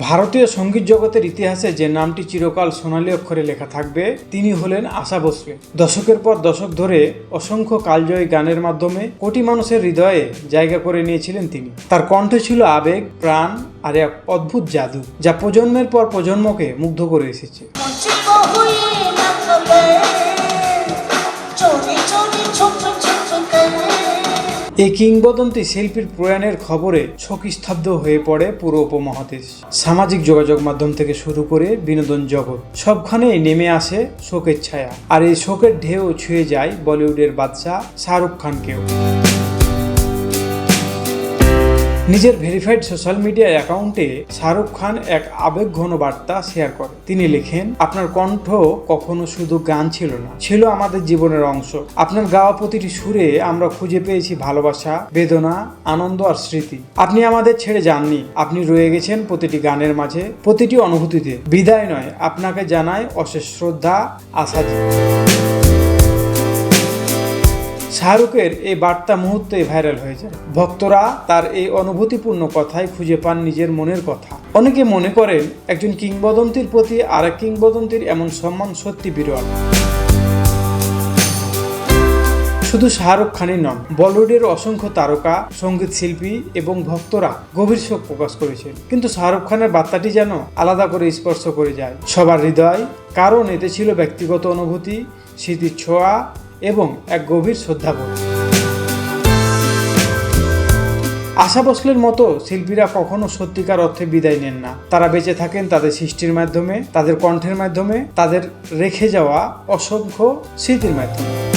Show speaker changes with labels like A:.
A: ভারতীয় সঙ্গীত জগতের ইতিহাসে যে নামটি চিরকাল সোনালী অক্ষরে লেখা থাকবে তিনি হলেন আশা ভোসলে। দশকের পর দশক ধরে অসংখ্য কালজয়ী গানের মাধ্যমে কোটি মানুষের হৃদয়ে জায়গা করে নিয়েছিলেন তিনি। তার কণ্ঠে ছিল আবেগ, প্রাণ আর এক অদ্ভুত জাদু, যা প্রজন্মের পর প্রজন্মকে মুগ্ধ করে এসেছে। এই কিংবদন্তি শিল্পীর প্রয়াণের খবরে শোকস্তব্ধ হয়ে পড়ে পুরো উপমহাদেশ। সামাজিক যোগাযোগ মাধ্যম থেকে শুরু করে বিনোদন জগৎ সবখানেই নেমে আসে শোকের ছায়া। আর এই শোকের ঢেউ ছুঁয়ে যায় বলিউডের বাদশা শাহরুখ খানকেও। নিজের ভেরিফাইড সোশ্যাল মিডিয়া অ্যাকাউন্টে শাহরুখ খান এক আবেগঘন বার্তা শেয়ার করে। তিনি লেখেন, আপনার কণ্ঠ কখনো শুধু গান ছিল না, ছিল আমাদের জীবনের অংশ। আপনার গাওয়া প্রতিটি সুরে আমরা খুঁজে পেয়েছি ভালোবাসা, বেদনা, আনন্দ আর স্মৃতি। আপনি আমাদের ছেড়ে যাননি, আপনি রয়ে গেছেন প্রতিটি গানের মাঝে, প্রতিটি অনুভূতিতে। বিদায় নয়, আপনাকে জানায় অশেষ শ্রদ্ধা, আশা। শাহরুখের এই বার্তা মুহূর্তে ভাইরাল হয়ে যায়। ভক্তরা তার এই অনুভূতিপূর্ণ কথায় খুঁজে পান নিজের মনের কথা। অনেকে মনে করেন একজন কিংবদন্তির প্রতি আরেক কিংবদন্তির এমন সম্মান সত্যি বিরল। শুধু শাহরুখ খানই নন, বলিউডের অসংখ্য তারকা, সঙ্গীত শিল্পী এবং ভক্তরা গভীর শোক প্রকাশ করেছেন। কিন্তু শাহরুখ খানের বার্তাটি যেন আলাদা করে স্পর্শ করে যায় সবার হৃদয়, কারণ এতে ছিল ব্যক্তিগত অনুভূতি, স্মৃতির ছোঁয়া এবং এক গভীর শ্রদ্ধাবোধ। আশা ভোসলের মতো শিল্পীরা কখনো সত্যিকার অর্থে বিদায় নেন না। তারা বেঁচে থাকেন তাদের সৃষ্টির মাধ্যমে, তাদের কণ্ঠের মাধ্যমে, তাদের রেখে যাওয়া অসংখ্য স্মৃতির মাধ্যমে।